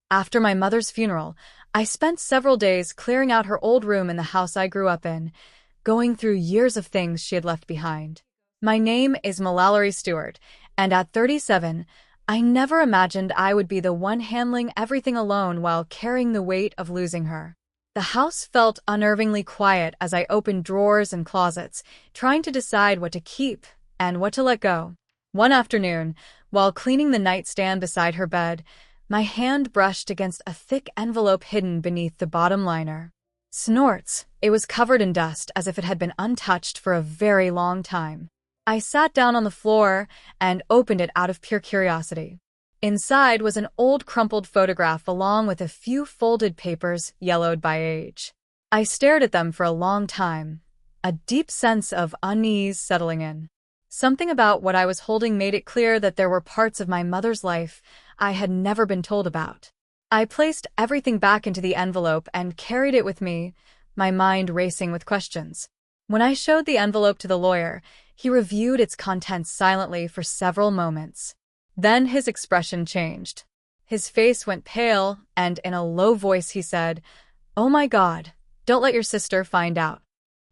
After my mother's funeral, I spent several days clearing out her old room in the house I grew up in, going through years of things she had left behind. My name is Mallory Stewart, and at 37, I never imagined I would be the one handling everything alone while carrying the weight of losing her. The house felt unnervingly quiet as I opened drawers and closets, trying to decide what to keep and what to let go. One afternoon, while cleaning the nightstand beside her bed, my hand brushed against a thick envelope hidden beneath the bottom liner. Snorts. It was covered in dust as if it had been untouched for a very long time. I sat down on the floor and opened it out of pure curiosity. Inside was an old crumpled photograph along with a few folded papers yellowed by age. I stared at them for a long time, a deep sense of unease settling in. Something about what I was holding made it clear that there were parts of my mother's life I had never been told about. I placed everything back into the envelope and carried it with me, my mind racing with questions. When I showed the envelope to the lawyer, he reviewed its contents silently for several moments. Then his expression changed. His face went pale, and in a low voice he said, "Oh my God, don't let your sister find out."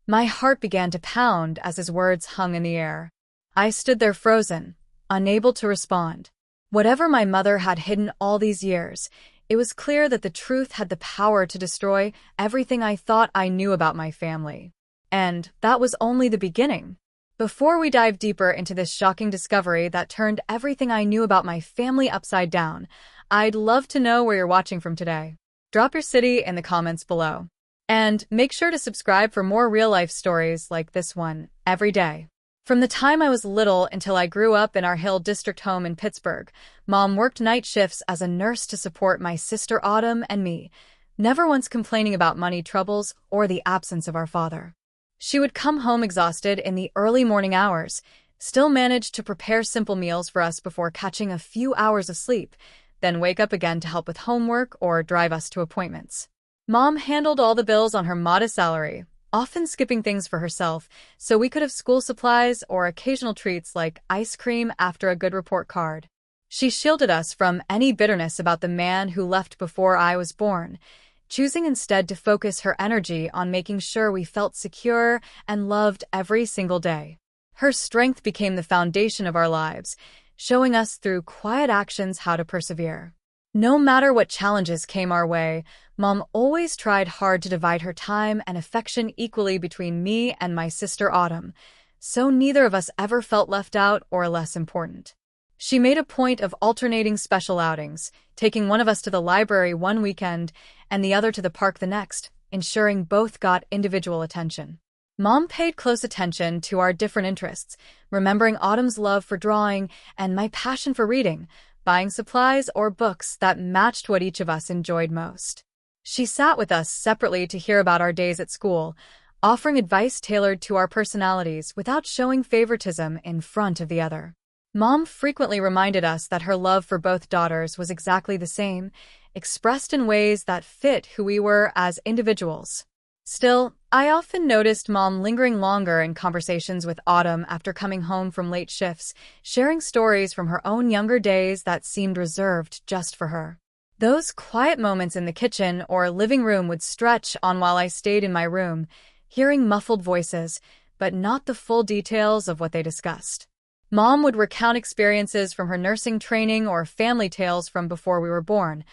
My heart began to pound as his words hung in the air. I stood there frozen, unable to respond. Whatever my mother had hidden all these years, it was clear that the truth had the power to destroy everything I thought I knew about my family. And that was only the beginning. Before we dive deeper into this shocking discovery that turned everything I knew about my family upside down, I'd love to know where you're watching from today. Drop your city in the comments below. And make sure to subscribe for more real-life stories like this one every day. From the time I was little until I grew up in our Hill District home in Pittsburgh, Mom worked night shifts as a nurse to support my sister Autumn and me, never once complaining about money troubles or the absence of our father. She would come home exhausted in the early morning hours, still manage to prepare simple meals for us before catching a few hours of sleep, then wake up again to help with homework or drive us to appointments. Mom handled all the bills on her modest salary, often skipping things for herself, so we could have school supplies or occasional treats like ice cream after a good report card. She shielded us from any bitterness about the man who left before I was born, choosing instead to focus her energy on making sure we felt secure and loved every single day. Her strength became the foundation of our lives, showing us through quiet actions how to persevere. No matter what challenges came our way, Mom always tried hard to divide her time and affection equally between me and my sister Autumn, so neither of us ever felt left out or less important. She made a point of alternating special outings, taking one of us to the library one weekend and the other to the park the next, ensuring both got individual attention. Mom paid close attention to our different interests, remembering Autumn's love for drawing and my passion for reading, buying supplies or books that matched what each of us enjoyed most. She sat with us separately to hear about our days at school, offering advice tailored to our personalities without showing favoritism in front of the other. Mom frequently reminded us that her love for both daughters was exactly the same, expressed in ways that fit who we were as individuals. Still, I often noticed Mom lingering longer in conversations with Autumn after coming home from late shifts, sharing stories from her own younger days that seemed reserved just for her. Those quiet moments in the kitchen or living room would stretch on while I stayed in my room, hearing muffled voices, but not the full details of what they discussed. Mom would recount experiences from her nursing training or family tales from before we were born,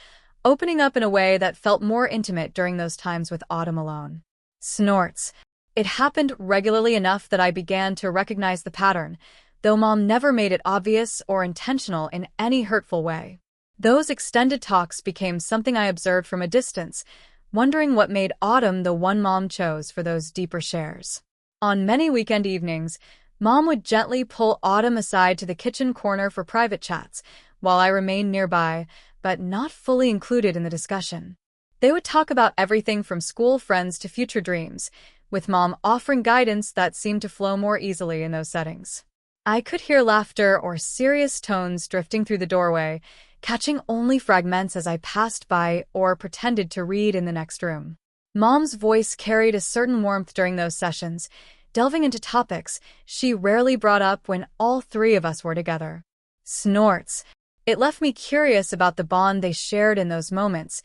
opening up in a way that felt more intimate during those times with Autumn alone. Snorts. It happened regularly enough that I began to recognize the pattern, though Mom never made it obvious or intentional in any hurtful way. Those extended talks became something I observed from a distance, wondering what made Autumn the one Mom chose for those deeper shares. On many weekend evenings, Mom would gently pull Autumn aside to the kitchen corner for private chats, while I remained nearby, but not fully included in the discussion. They would talk about everything from school friends to future dreams, with Mom offering guidance that seemed to flow more easily in those settings. I could hear laughter or serious tones drifting through the doorway, catching only fragments as I passed by or pretended to read in the next room. Mom's voice carried a certain warmth during those sessions, delving into topics she rarely brought up when all three of us were together. Snorts. It left me curious about the bond they shared in those moments,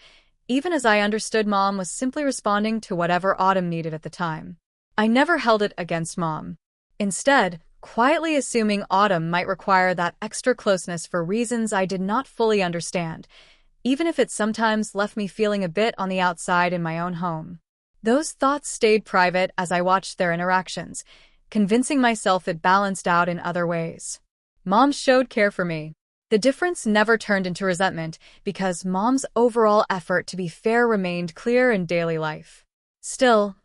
even as I understood Mom was simply responding to whatever Autumn needed at the time. I never held it against Mom. Instead, quietly assuming Autumn might require that extra closeness for reasons I did not fully understand, even if it sometimes left me feeling a bit on the outside in my own home. Those thoughts stayed private as I watched their interactions, convincing myself it balanced out in other ways. Mom showed care for me. The difference never turned into resentment because Mom's overall effort to be fair remained clear in daily life. Still,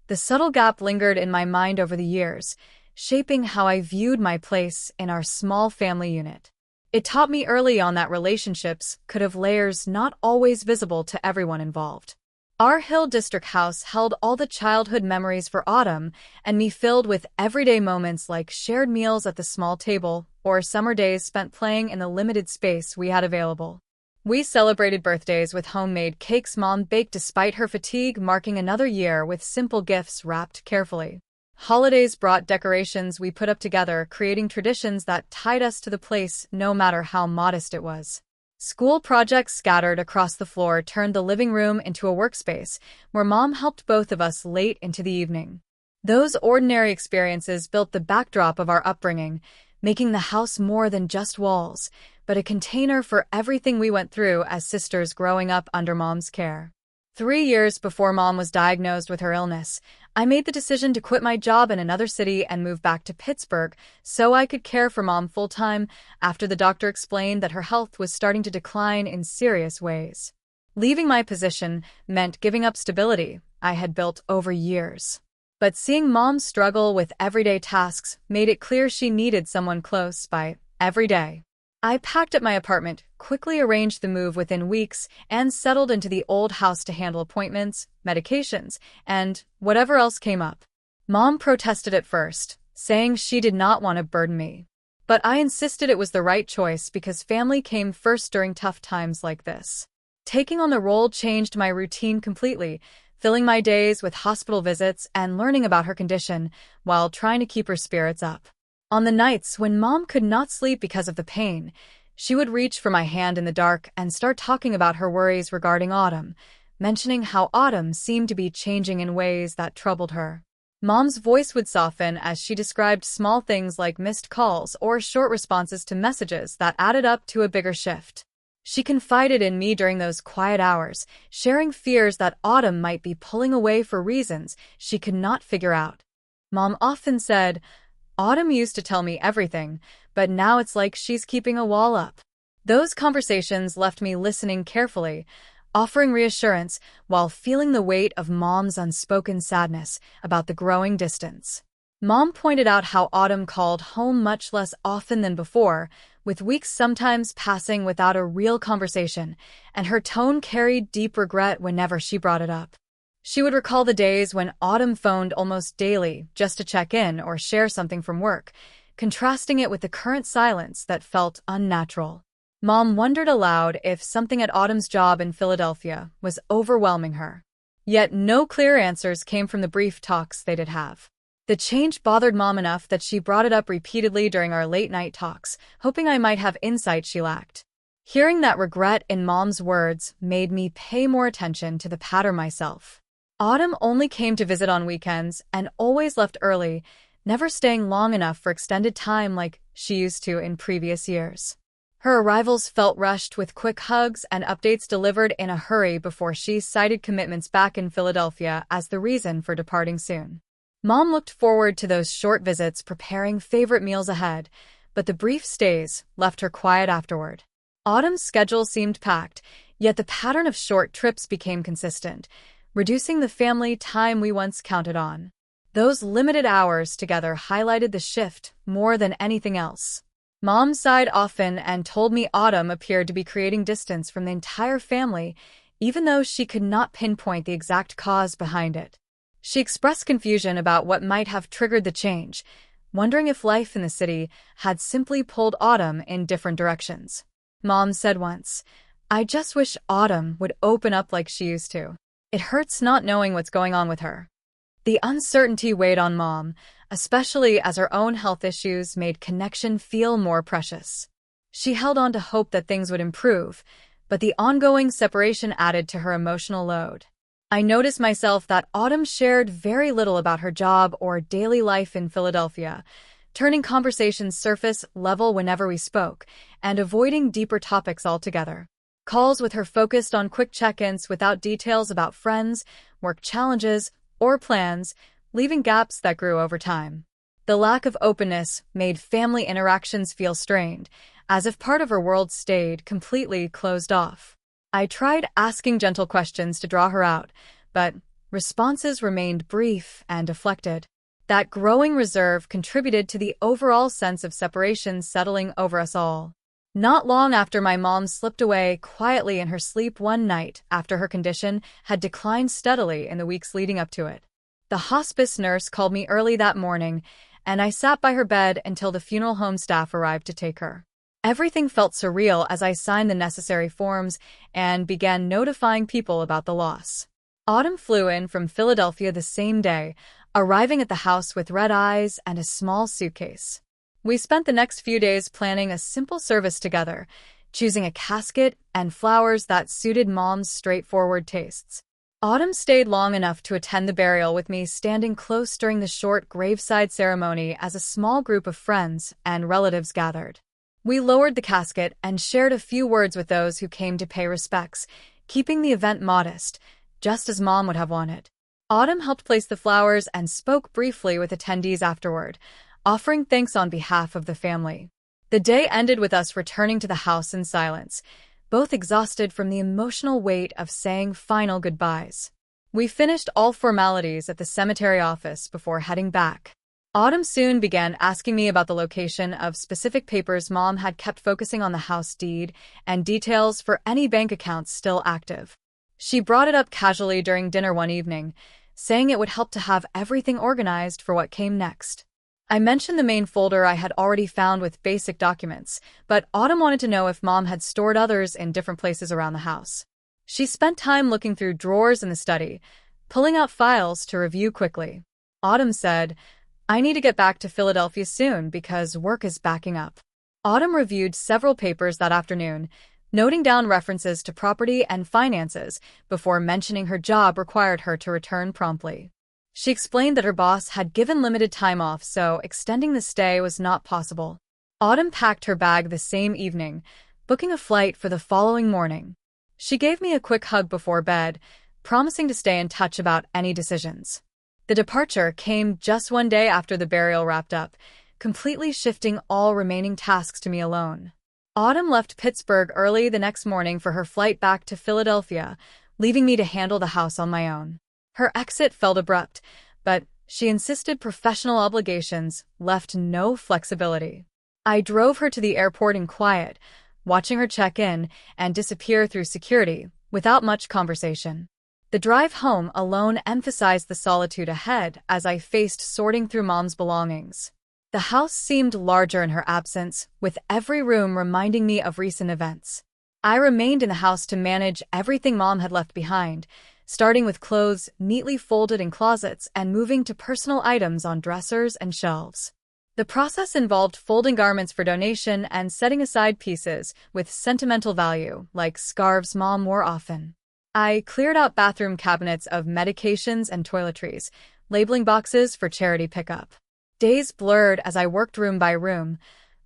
the subtle gap lingered in my mind over the years, shaping how I viewed my place in our small family unit. It taught me early on that relationships could have layers not always visible to everyone involved. Our Hill District house held all the childhood memories for Autumn and me, filled with everyday moments like shared meals at the small table or summer days spent playing in the limited space we had available. We celebrated birthdays with homemade cakes Mom baked despite her fatigue, marking another year with simple gifts wrapped carefully. Holidays brought decorations we put up together, creating traditions that tied us to the place no matter how modest it was. School projects scattered across the floor turned the living room into a workspace where Mom helped both of us late into the evening. Those ordinary experiences built the backdrop of our upbringing, making the house more than just walls, but a container for everything we went through as sisters growing up under Mom's care. 3 years before Mom was diagnosed with her illness, I made the decision to quit my job in another city and move back to Pittsburgh so I could care for Mom full-time after the doctor explained that her health was starting to decline in serious ways. Leaving my position meant giving up stability I had built over years. But seeing Mom struggle with everyday tasks made it clear she needed someone close by every day. I packed up my apartment, quickly arranged the move within weeks, and settled into the old house to handle appointments, medications, and whatever else came up. Mom protested at first, saying she did not want to burden me. But I insisted it was the right choice because family came first during tough times like this. Taking on the role changed my routine completely, filling my days with hospital visits and learning about her condition while trying to keep her spirits up. On the nights when Mom could not sleep because of the pain, she would reach for my hand in the dark and start talking about her worries regarding Autumn, mentioning how Autumn seemed to be changing in ways that troubled her. Mom's voice would soften as she described small things like missed calls or short responses to messages that added up to a bigger shift. She confided in me during those quiet hours, sharing fears that Autumn might be pulling away for reasons she could not figure out. Mom often said, "Autumn used to tell me everything, but now it's like she's keeping a wall up." Those conversations left me listening carefully, offering reassurance while feeling the weight of Mom's unspoken sadness about the growing distance. Mom pointed out how Autumn called home much less often than before, with weeks sometimes passing without a real conversation, and her tone carried deep regret whenever she brought it up. She would recall the days when Autumn phoned almost daily just to check in or share something from work, contrasting it with the current silence that felt unnatural. Mom wondered aloud if something at Autumn's job in Philadelphia was overwhelming her. Yet no clear answers came from the brief talks they did have. The change bothered Mom enough that she brought it up repeatedly during our late-night talks, hoping I might have insight she lacked. Hearing that regret in Mom's words made me pay more attention to the pattern myself. Autumn only came to visit on weekends and always left early, never staying long enough for extended time like she used to in previous years. Her arrivals felt rushed, with quick hugs and updates delivered in a hurry before she cited commitments back in Philadelphia as the reason for departing soon. Mom looked forward to those short visits, preparing favorite meals ahead, but the brief stays left her quiet afterward. Autumn's schedule seemed packed, yet the pattern of short trips became consistent, reducing the family time we once counted on. Those limited hours together highlighted the shift more than anything else. Mom sighed often and told me Autumn appeared to be creating distance from the entire family, even though she could not pinpoint the exact cause behind it. She expressed confusion about what might have triggered the change, wondering if life in the city had simply pulled Autumn in different directions. Mom said once, "I just wish Autumn would open up like she used to. It hurts not knowing what's going on with her." The uncertainty weighed on Mom, especially as her own health issues made connection feel more precious. She held on to hope that things would improve, but the ongoing separation added to her emotional load. I noticed myself that Autumn shared very little about her job or daily life in Philadelphia, turning conversations surface level whenever we spoke, and avoiding deeper topics altogether. Calls with her focused on quick check-ins without details about friends, work challenges, or plans, leaving gaps that grew over time. The lack of openness made family interactions feel strained, as if part of her world stayed completely closed off. I tried asking gentle questions to draw her out, but responses remained brief and deflected. That growing reserve contributed to the overall sense of separation settling over us all. Not long after my mom slipped away quietly in her sleep one night after her condition had declined steadily in the weeks leading up to it. The hospice nurse called me early that morning, and I sat by her bed until the funeral home staff arrived to take her. Everything felt surreal as I signed the necessary forms and began notifying people about the loss. Autumn flew in from Philadelphia the same day, arriving at the house with red eyes and a small suitcase. We spent the next few days planning a simple service together, choosing a casket and flowers that suited Mom's straightforward tastes. Autumn stayed long enough to attend the burial with me, standing close during the short graveside ceremony as a small group of friends and relatives gathered. We lowered the casket and shared a few words with those who came to pay respects, keeping the event modest, just as Mom would have wanted. Autumn helped place the flowers and spoke briefly with attendees afterward, offering thanks on behalf of the family. The day ended with us returning to the house in silence, both exhausted from the emotional weight of saying final goodbyes. We finished all formalities at the cemetery office before heading back. Autumn soon began asking me about the location of specific papers Mom had kept, focusing on the house deed and details for any bank accounts still active. She brought it up casually during dinner one evening, saying it would help to have everything organized for what came next. I mentioned the main folder I had already found with basic documents, but Autumn wanted to know if Mom had stored others in different places around the house. She spent time looking through drawers in the study, pulling out files to review quickly. Autumn said, "I need to get back to Philadelphia soon because work is backing up." Autumn reviewed several papers that afternoon, noting down references to property and finances before mentioning her job required her to return promptly. She explained that her boss had given limited time off, so extending the stay was not possible. Autumn packed her bag the same evening, booking a flight for the following morning. She gave me a quick hug before bed, promising to stay in touch about any decisions. The departure came just one day after the burial wrapped up, completely shifting all remaining tasks to me alone. Autumn left Pittsburgh early the next morning for her flight back to Philadelphia, leaving me to handle the house on my own. Her exit felt abrupt, but she insisted professional obligations left no flexibility. I drove her to the airport in quiet, watching her check in and disappear through security without much conversation. The drive home alone emphasized the solitude ahead as I faced sorting through Mom's belongings. The house seemed larger in her absence, with every room reminding me of recent events. I remained in the house to manage everything Mom had left behind, starting with clothes neatly folded in closets and moving to personal items on dressers and shelves. The process involved folding garments for donation and setting aside pieces with sentimental value, like scarves Mom wore often. I cleared out bathroom cabinets of medications and toiletries, labeling boxes for charity pickup. Days blurred as I worked room by room,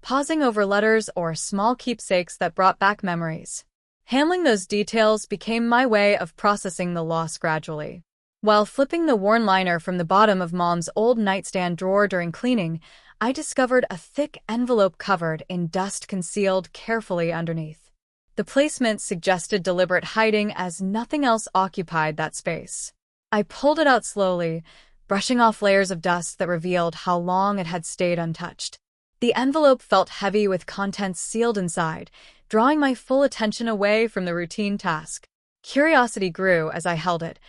pausing over letters or small keepsakes that brought back memories. Handling those details became my way of processing the loss gradually. While flipping the worn liner from the bottom of Mom's old nightstand drawer during cleaning, I discovered a thick envelope covered in dust concealed carefully underneath. The placement suggested deliberate hiding as nothing else occupied that space. I pulled it out slowly, brushing off layers of dust that revealed how long it had stayed untouched. The envelope felt heavy with contents sealed inside, drawing my full attention away from the routine task. Curiosity grew as I held it,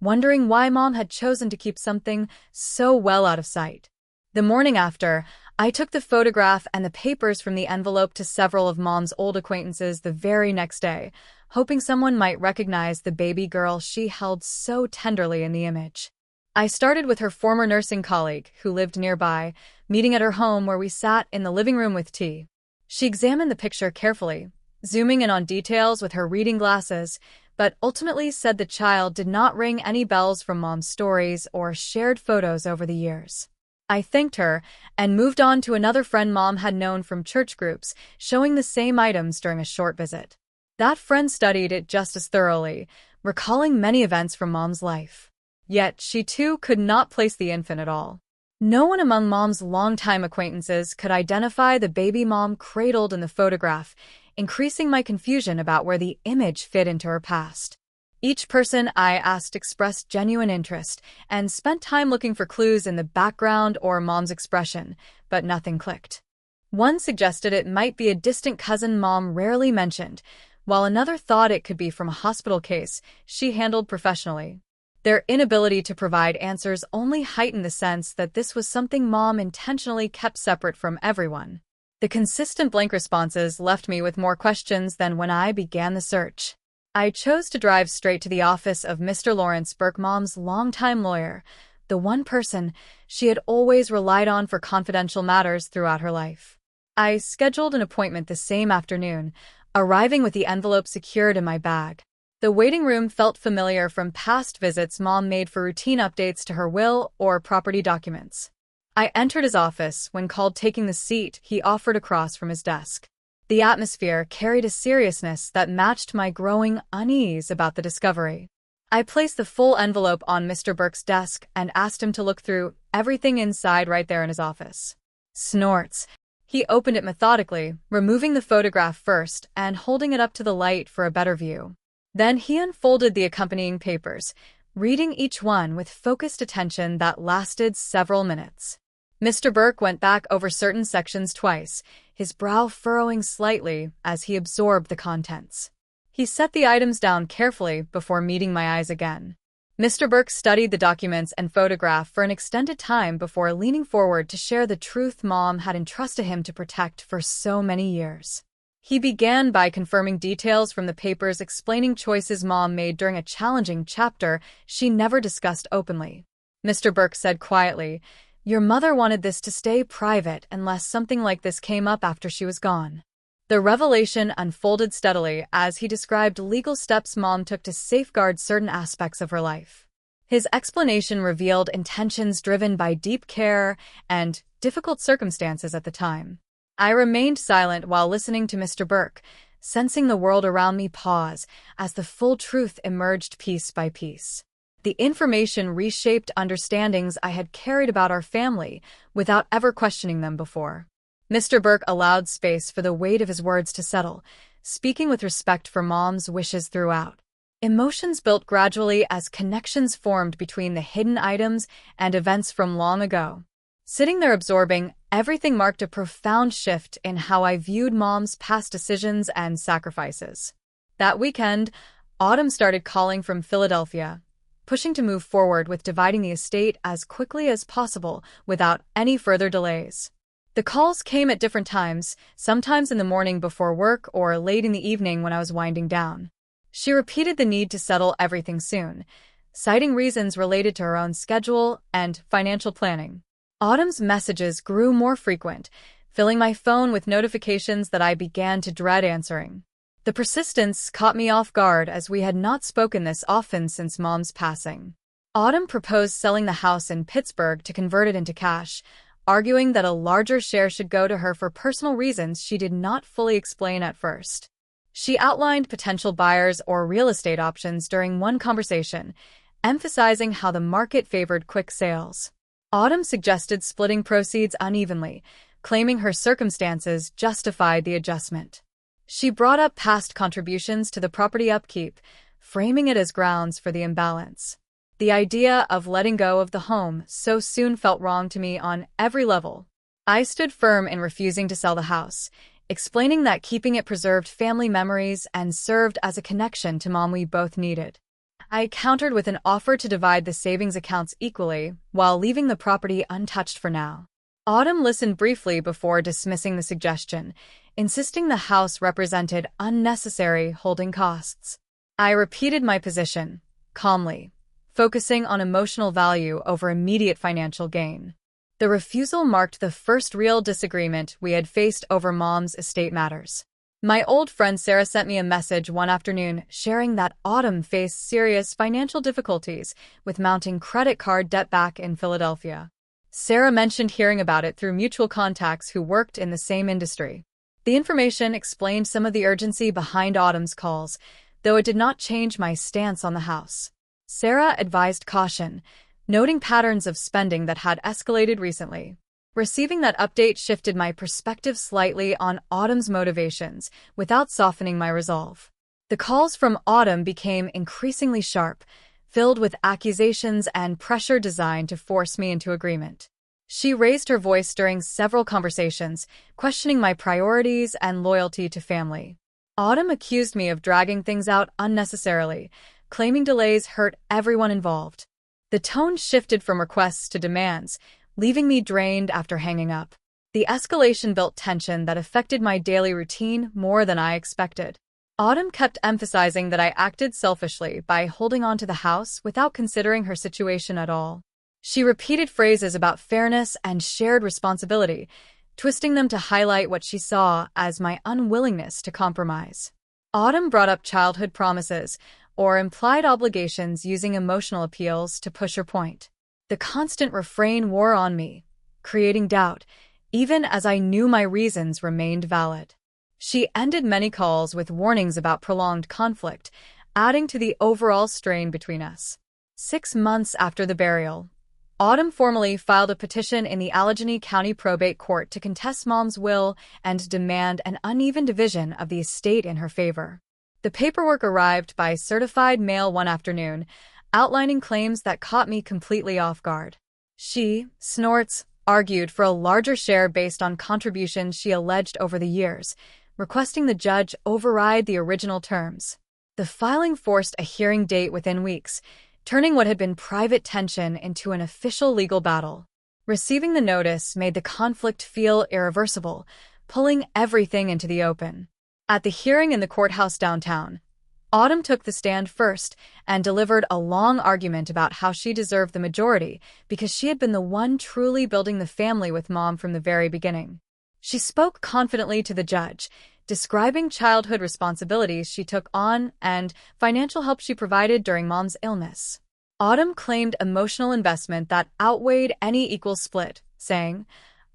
wondering why Mom had chosen to keep something so well out of sight. The morning after, I took the photograph and the papers from the envelope to several of Mom's old acquaintances the very next day, hoping someone might recognize the baby girl she held so tenderly in the image. I started with her former nursing colleague, who lived nearby, meeting at her home where we sat in the living room with tea. She examined the picture carefully, zooming in on details with her reading glasses, but ultimately said the child did not ring any bells from Mom's stories or shared photos over the years. I thanked her and moved on to another friend Mom had known from church groups, showing the same items during a short visit. That friend studied it just as thoroughly, recalling many events from Mom's life. Yet she too could not place the infant at all. No one among Mom's longtime acquaintances could identify the baby Mom cradled in the photograph, increasing my confusion about where the image fit into her past. Each person I asked expressed genuine interest and spent time looking for clues in the background or Mom's expression, but nothing clicked. One suggested it might be a distant cousin Mom rarely mentioned, while another thought it could be from a hospital case she handled professionally. Their inability to provide answers only heightened the sense that this was something Mom intentionally kept separate from everyone. The consistent blank responses left me with more questions than when I began the search. I chose to drive straight to the office of Mr. Lawrence Burke, Mom's longtime lawyer, the one person she had always relied on for confidential matters throughout her life. I scheduled an appointment the same afternoon, arriving with the envelope secured in my bag. The waiting room felt familiar from past visits Mom made for routine updates to her will or property documents. I entered his office when called, taking the seat he offered across from his desk. The atmosphere carried a seriousness that matched my growing unease about the discovery. I placed the full envelope on Mr. Burke's desk and asked him to look through everything inside right there in his office. Snorts. He opened it methodically, removing the photograph first and holding it up to the light for a better view. Then he unfolded the accompanying papers, reading each one with focused attention that lasted several minutes. Mr. Burke went back over certain sections twice, his brow furrowing slightly as he absorbed the contents. He set the items down carefully before meeting my eyes again. Mr. Burke studied the documents and photograph for an extended time before leaning forward to share the truth Mom had entrusted him to protect for so many years. He began by confirming details from the papers explaining choices Mom made during a challenging chapter she never discussed openly. Mr. Burke said quietly, "Your mother wanted this to stay private unless something like this came up after she was gone." The revelation unfolded steadily as he described legal steps Mom took to safeguard certain aspects of her life. His explanation revealed intentions driven by deep care and difficult circumstances at the time. I remained silent while listening to Mr. Burke, sensing the world around me pause as the full truth emerged piece by piece. The information reshaped understandings I had carried about our family without ever questioning them before. Mr. Burke allowed space for the weight of his words to settle, speaking with respect for Mom's wishes throughout. Emotions built gradually as connections formed between the hidden items and events from long ago. Sitting there absorbing everything marked a profound shift in how I viewed Mom's past decisions and sacrifices. That weekend, Autumn started calling from Philadelphia, pushing to move forward with dividing the estate as quickly as possible without any further delays. The calls came at different times, sometimes in the morning before work or late in the evening when I was winding down. She repeated the need to settle everything soon, citing reasons related to her own schedule and financial planning. Autumn's messages grew more frequent, filling my phone with notifications that I began to dread answering. The persistence caught me off guard as we had not spoken this often since Mom's passing. Autumn proposed selling the house in Pittsburgh to convert it into cash, arguing that a larger share should go to her for personal reasons she did not fully explain at first. She outlined potential buyers or real estate options during one conversation, emphasizing how the market favored quick sales. Autumn suggested splitting proceeds unevenly, claiming her circumstances justified the adjustment. She brought up past contributions to the property upkeep, framing it as grounds for the imbalance. The idea of letting go of the home so soon felt wrong to me on every level. I stood firm in refusing to sell the house, explaining that keeping it preserved family memories and served as a connection to Mom we both needed. I countered with an offer to divide the savings accounts equally while leaving the property untouched for now. Autumn listened briefly before dismissing the suggestion, insisting the house represented unnecessary holding costs. I repeated my position, calmly, focusing on emotional value over immediate financial gain. The refusal marked the first real disagreement we had faced over Mom's estate matters. My old friend Sarah sent me a message one afternoon sharing that Autumn faced serious financial difficulties with mounting credit card debt back in Philadelphia. Sarah mentioned hearing about it through mutual contacts who worked in the same industry. The information explained some of the urgency behind Autumn's calls, though it did not change my stance on the house. Sarah advised caution, noting patterns of spending that had escalated recently. Receiving that update shifted my perspective slightly on Autumn's motivations, without softening my resolve. The calls from Autumn became increasingly sharp, filled with accusations and pressure designed to force me into agreement. She raised her voice during several conversations, questioning my priorities and loyalty to family. Autumn accused me of dragging things out unnecessarily, claiming delays hurt everyone involved. The tone shifted from requests to demands, leaving me drained after hanging up. The escalation built tension that affected my daily routine more than I expected. Autumn kept emphasizing that I acted selfishly by holding on to the house without considering her situation at all. She repeated phrases about fairness and shared responsibility, twisting them to highlight what she saw as my unwillingness to compromise. Autumn brought up childhood promises or implied obligations using emotional appeals to push her point. The constant refrain wore on me, creating doubt, even as I knew my reasons remained valid. She ended many calls with warnings about prolonged conflict, adding to the overall strain between us. 6 months after the burial, Autumn formally filed a petition in the Allegheny County Probate Court to contest Mom's will and demand an uneven division of the estate in her favor. The paperwork arrived by certified mail one afternoon, outlining claims that caught me completely off guard. She, Snorts, argued for a larger share based on contributions she alleged over the years, requesting the judge override the original terms. The filing forced a hearing date within weeks, turning what had been private tension into an official legal battle. Receiving the notice made the conflict feel irreversible, pulling everything into the open. At the hearing in the courthouse downtown, Autumn took the stand first and delivered a long argument about how she deserved the majority because she had been the one truly building the family with Mom from the very beginning. She spoke confidently to the judge, describing childhood responsibilities she took on and financial help she provided during Mom's illness. Autumn claimed emotional investment that outweighed any equal split, saying,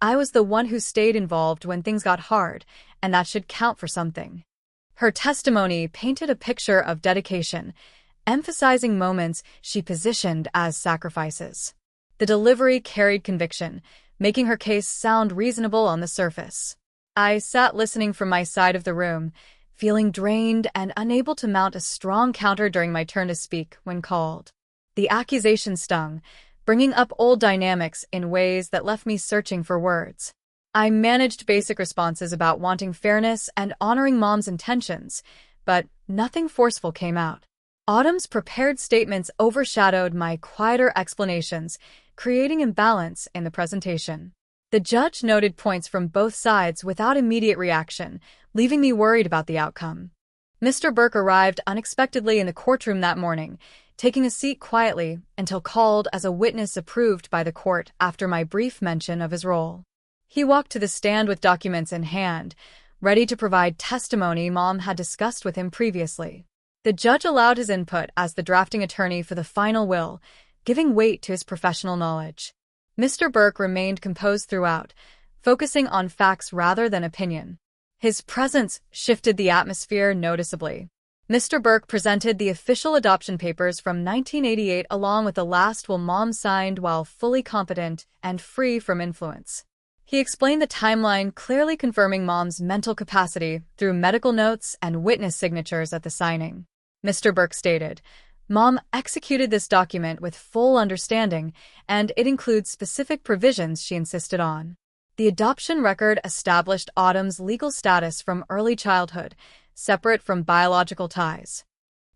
"I was the one who stayed involved when things got hard, and that should count for something." Her testimony painted a picture of dedication, emphasizing moments she positioned as sacrifices. The delivery carried conviction, making her case sound reasonable on the surface. I sat listening from my side of the room, feeling drained and unable to mount a strong counter during my turn to speak when called. The accusation stung, bringing up old dynamics in ways that left me searching for words. I managed basic responses about wanting fairness and honoring Mom's intentions, but nothing forceful came out. Autumn's prepared statements overshadowed my quieter explanations, creating imbalance in the presentation. The judge noted points from both sides without immediate reaction, leaving me worried about the outcome. Mr. Burke arrived unexpectedly in the courtroom that morning, taking a seat quietly until called as a witness approved by the court after my brief mention of his role. He walked to the stand with documents in hand, ready to provide testimony Mom had discussed with him previously. The judge allowed his input as the drafting attorney for the final will, giving weight to his professional knowledge. Mr. Burke remained composed throughout, focusing on facts rather than opinion. His presence shifted the atmosphere noticeably. Mr. Burke presented the official adoption papers from 1988 along with the last will Mom signed while fully competent and free from influence. He explained the timeline, clearly confirming Mom's mental capacity through medical notes and witness signatures at the signing. Mr. Burke stated, "Mom executed this document with full understanding, and it includes specific provisions she insisted on." The adoption record established Autumn's legal status from early childhood, separate from biological ties.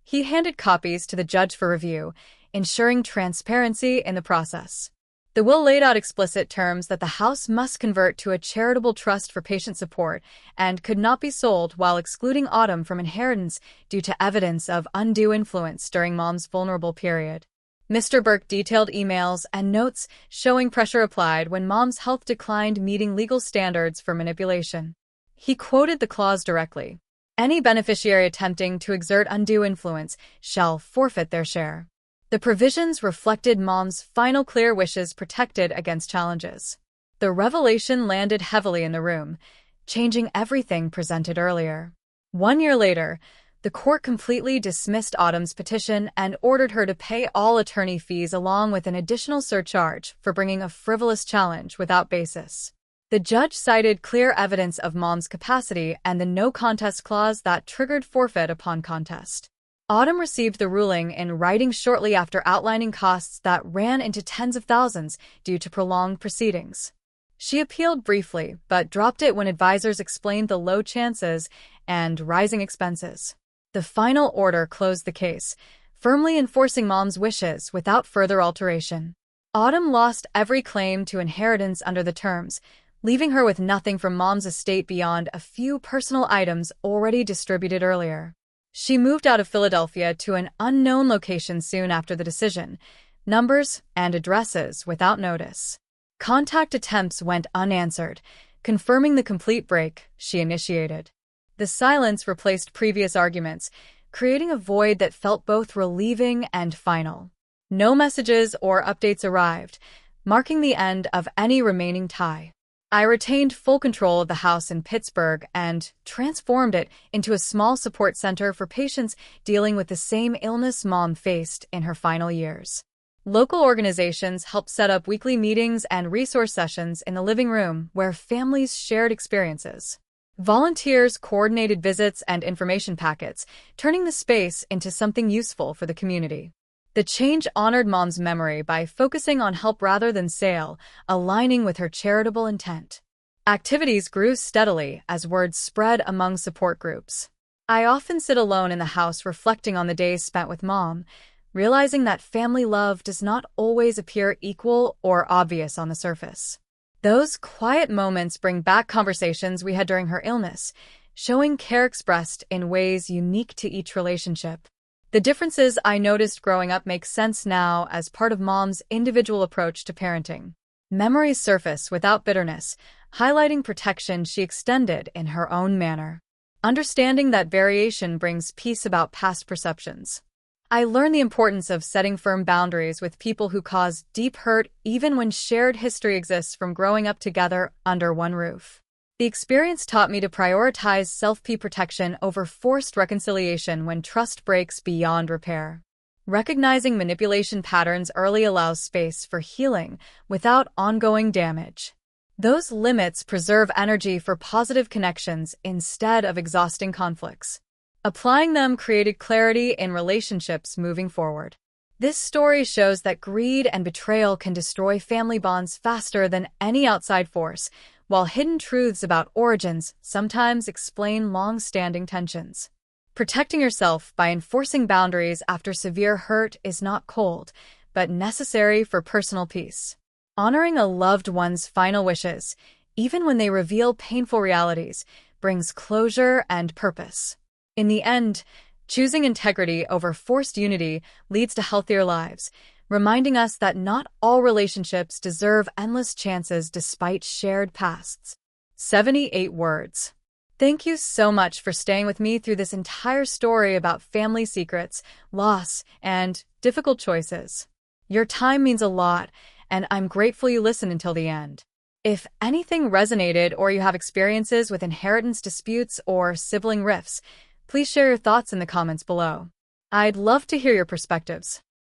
He handed copies to the judge for review, ensuring transparency in the process. The will laid out explicit terms that the house must convert to a charitable trust for patient support and could not be sold while excluding Autumn from inheritance due to evidence of undue influence during Mom's vulnerable period. Mr. Burke detailed emails and notes showing pressure applied when Mom's health declined meeting legal standards for manipulation. He quoted the clause directly. Any beneficiary attempting to exert undue influence shall forfeit their share. The provisions reflected Mom's final clear wishes protected against challenges. The revelation landed heavily in the room, changing everything presented earlier. 1 year later, the court completely dismissed Autumn's petition and ordered her to pay all attorney fees along with an additional surcharge for bringing a frivolous challenge without basis. The judge cited clear evidence of Mom's capacity and the no contest clause that triggered forfeit upon contest. Autumn received the ruling in writing shortly after outlining costs that ran into tens of thousands due to prolonged proceedings. She appealed briefly, but dropped it when advisors explained the low chances and rising expenses. The final order closed the case, firmly enforcing Mom's wishes without further alteration. Autumn lost every claim to inheritance under the terms, leaving her with nothing from Mom's estate beyond a few personal items already distributed earlier. She moved out of Philadelphia to an unknown location soon after the decision, numbers and addresses without notice. Contact attempts went unanswered, confirming the complete break she initiated. The silence replaced previous arguments, creating a void that felt both relieving and final. No messages or updates arrived, marking the end of any remaining tie. I retained full control of the house in Pittsburgh and transformed it into a small support center for patients dealing with the same illness Mom faced in her final years. Local organizations helped set up weekly meetings and resource sessions in the living room where families shared experiences. Volunteers coordinated visits and information packets, turning the space into something useful for the community. The change honored Mom's memory by focusing on help rather than sale, aligning with her charitable intent. Activities grew steadily as word spread among support groups. I often sit alone in the house reflecting on the days spent with Mom, realizing that family love does not always appear equal or obvious on the surface. Those quiet moments bring back conversations we had during her illness, showing care expressed in ways unique to each relationship. The differences I noticed growing up make sense now as part of Mom's individual approach to parenting. Memories surface without bitterness, highlighting protection she extended in her own manner. Understanding that variation brings peace about past perceptions. I learned the importance of setting firm boundaries with people who cause deep hurt even when shared history exists from growing up together under one roof. The experience taught me to prioritize self-protection over forced reconciliation when trust breaks beyond repair. Recognizing manipulation patterns early allows space for healing without ongoing damage. Those limits preserve energy for positive connections instead of exhausting conflicts. Applying them created clarity in relationships moving forward. This story shows that greed and betrayal can destroy family bonds faster than any outside force, while hidden truths about origins sometimes explain long-standing tensions. Protecting yourself by enforcing boundaries after severe hurt is not cold, but necessary for personal peace. Honoring a loved one's final wishes, even when they reveal painful realities, brings closure and purpose. In the end, choosing integrity over forced unity leads to healthier lives, reminding us that not all relationships deserve endless chances despite shared pasts. 78 words. Thank you so much for staying with me through this entire story about family secrets, loss, and difficult choices. Your time means a lot, and I'm grateful you listened until the end. If anything resonated or you have experiences with inheritance disputes or sibling rifts, please share your thoughts in the comments below. I'd love to hear your perspectives.